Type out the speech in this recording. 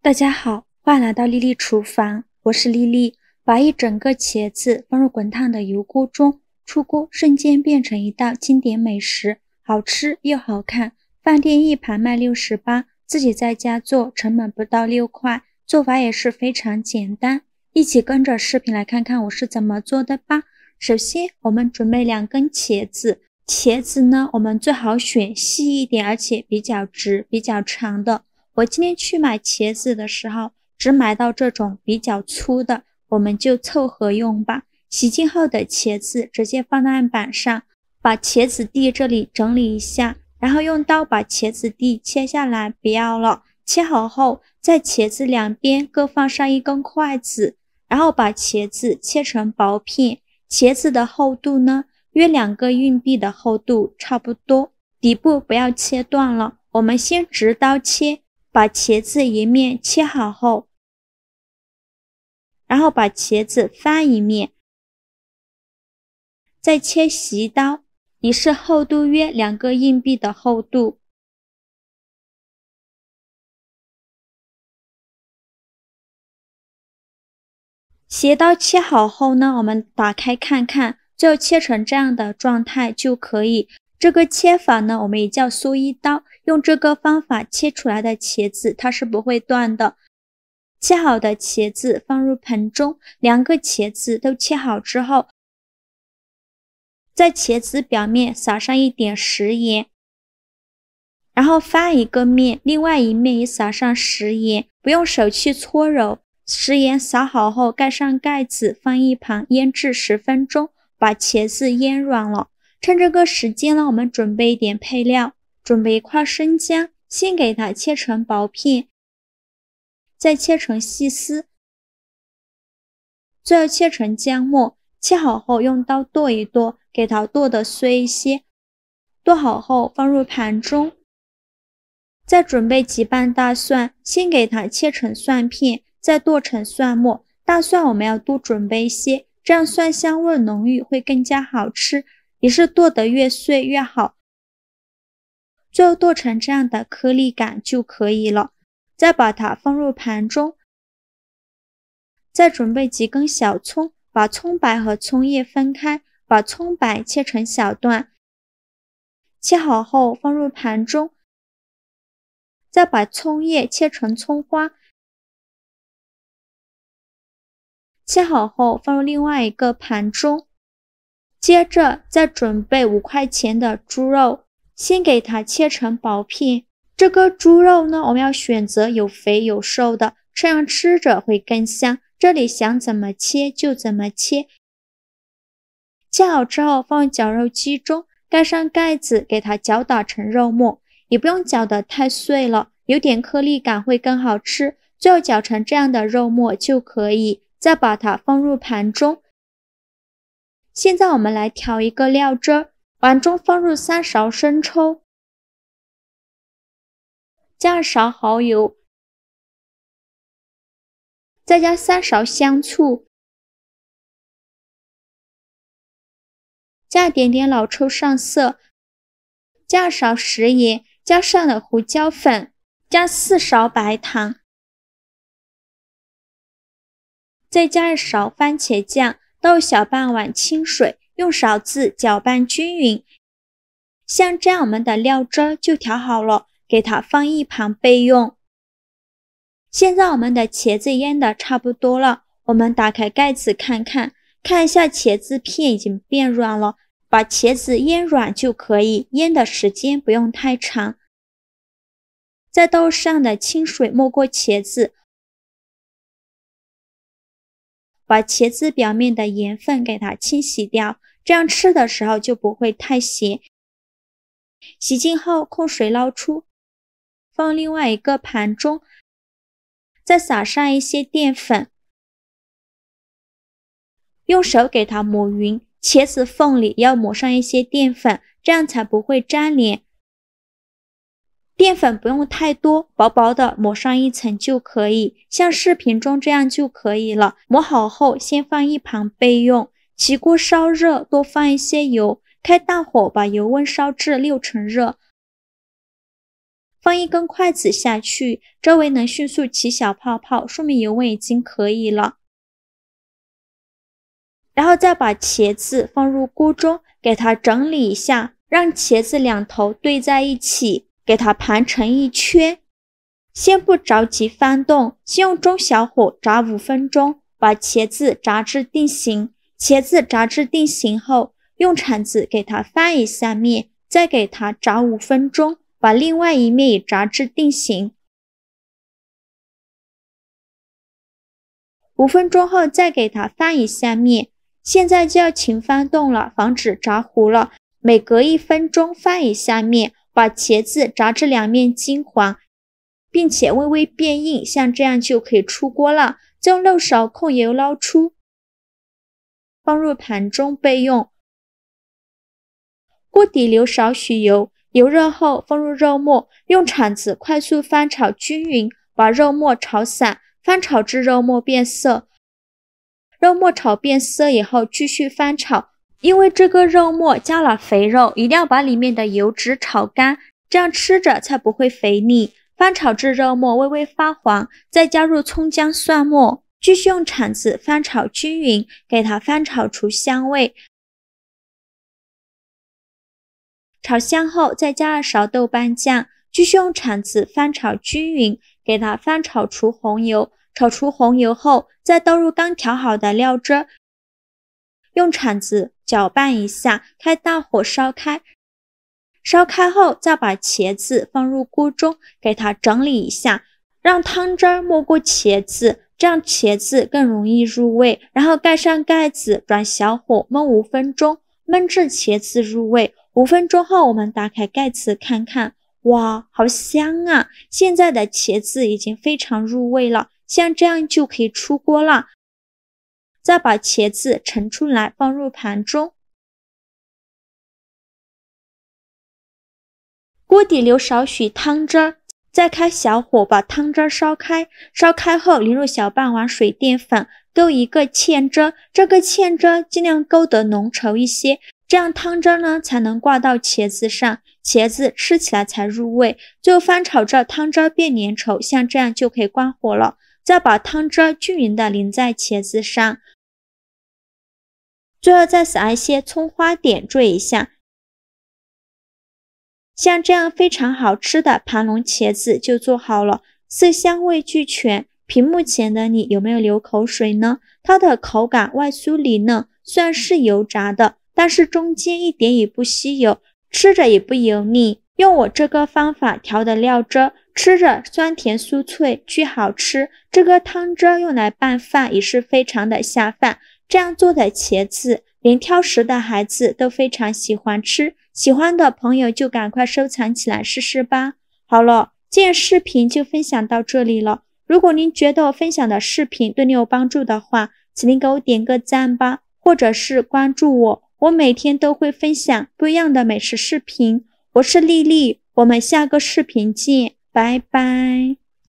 大家好，欢迎来到丽丽厨房，我是丽丽。把一整个茄子放入滚烫的油锅中，出锅瞬间变成一道经典美食，好吃又好看。饭店一盘卖68，自己在家做成本不到6块，做法也是非常简单。一起跟着视频来看看我是怎么做的吧。首先我们准备2根茄子，茄子呢我们最好选细一点而且比较直比较长的。我今天去买茄子的时候，只买到这种比较粗的，我们就凑合用吧。洗净后的茄子直接放在案板上，把茄子蒂这里整理一下，然后用刀把茄子蒂切下来，不要了。切好后，在茄子两边各放上1根筷子，然后把茄子切成薄片。茄子的厚度呢，约2个硬币的厚度差不多，底部不要切断了。我们先直刀切。把茄子一面切好后，然后把茄子翻一面，再切细刀，也是厚度约2个硬币的厚度。斜刀切好后呢，我们打开看看，最后切成这样的状态就可以。这个切法呢，我们也叫蓑衣刀。用这个方法切出来的茄子，它是不会断的。切好的茄子放入盆中，2个茄子都切好之后，在茄子表面撒上一点食盐，然后翻一个面，另外一面也撒上食盐，不用手去搓揉。食盐撒好后，盖上盖子，放一旁腌制10分钟，把茄子腌软了。趁这个时间呢，我们准备一点配料，准备1块生姜，先给它切成薄片，再切成细丝，最后切成姜末。切好后用刀剁一剁，给它剁得碎一些。剁好后放入盘中，再准备几瓣大蒜，先给它切成蒜片，再剁成蒜末。大蒜我们要多准备一些，这样蒜香味浓郁，会更加好吃，也是剁得越碎越好。最后剁成这样的颗粒感就可以了。再把它放入盘中，再准备几根小葱，把葱白和葱叶分开，把葱白切成小段，切好后放入盘中，再把葱叶切成葱花，切好后放入另外一个盘中。接着再准备5块钱的猪肉，先给它切成薄片。这个猪肉呢，我们要选择有肥有瘦的，这样吃着会更香。这里想怎么切就怎么切。切好之后放入绞肉机中，盖上盖子，给它搅打成肉末，也不用搅得太碎了，有点颗粒感会更好吃。最后搅成这样的肉末就可以，再把它放入盘中。现在我们来调一个料汁儿，碗中放入3勺生抽，加2勺蚝油，再加3勺香醋，加一点点老抽上色，加2勺食盐，加上了胡椒粉，加4勺白糖，再加1勺番茄酱，倒小半碗清水，用勺子搅拌均匀。像这样我们的料汁就调好了，给它放一旁备用。现在我们的茄子腌的差不多了，我们打开盖子看看，看一下茄子片已经变软了，把茄子腌软就可以，腌的时间不用太长。在豆上的清水没过茄子，把茄子表面的盐分给它清洗掉，这样吃的时候就不会太咸。洗净后控水捞出，放另外一个盘中，再撒上一些淀粉，用手给它抹匀，茄子缝里要抹上一些淀粉，这样才不会粘连。淀粉不用太多，薄薄的抹上1层就可以，像视频中这样就可以了。抹好后先放一旁备用。起锅烧热，多放一些油，开大火把油温烧至6成热，放一根筷子下去，周围能迅速起小泡泡，说明油温已经可以了。然后再把茄子放入锅中，给它整理一下，让茄子两头对在一起，给它盘成一圈。先不着急翻动，先用中小火炸5分钟，把茄子炸至定型。茄子炸至定型后，用铲子给它翻一下面，再给它炸5分钟，把另外一面也炸至定型。5分钟后再给它翻一下面，现在就要勤翻动了，防止炸糊了。每隔1分钟翻一下面，把茄子炸至两面金黄，并且微微变硬，像这样就可以出锅了。再用漏勺控油捞出，放入盘中备用。锅底留少许油，油热后放入肉末，用铲子快速翻炒均匀，把肉末炒散，翻炒至肉末变色。肉末炒变色以后继续翻炒，因为这个肉末加了肥肉，一定要把里面的油脂炒干，这样吃着才不会肥腻。翻炒至肉末微微发黄，再加入葱姜蒜末，继续用铲子翻炒均匀，给它翻炒出香味。炒香后再加2勺豆瓣酱，继续用铲子翻炒均匀，给它翻炒出红油。炒出红油后，再倒入刚调好的料汁，用铲子搅拌一下，开大火烧开。烧开后，再把茄子放入锅中，给它整理一下，让汤汁没过茄子，这样茄子更容易入味。然后盖上盖子，转小火焖5分钟，焖至茄子入味。5分钟后，我们打开盖子看看，哇，好香啊！现在的茄子已经非常入味了，像这样就可以出锅了。再把茄子盛出来，放入盘中。锅底留少许汤汁，再开小火把汤汁烧开。烧开后淋入小半碗水淀粉，勾一个芡汁，这个芡汁尽量勾得浓稠一些，这样汤汁呢才能挂到茄子上，茄子吃起来才入味。最后翻炒至汤汁变粘稠，像这样就可以关火了。再把汤汁均匀地淋在茄子上，最后再撒一些葱花点缀一下。像这样非常好吃的盘龙茄子就做好了，色香味俱全。屏幕前的你有没有流口水呢？它的口感外酥里嫩，虽然是油炸的，但是中间一点也不吸油，吃着也不油腻。用我这个方法调的料汁，吃着酸甜酥脆，巨好吃。这个汤汁用来拌饭也是非常的下饭。这样做的茄子，连挑食的孩子都非常喜欢吃。喜欢的朋友就赶快收藏起来试试吧。好了，今天视频就分享到这里了。如果您觉得我分享的视频对你有帮助的话，请您给我点个赞吧，或者是关注我，我每天都会分享不一样的美食视频。我是丽丽，我们下个视频见，拜拜。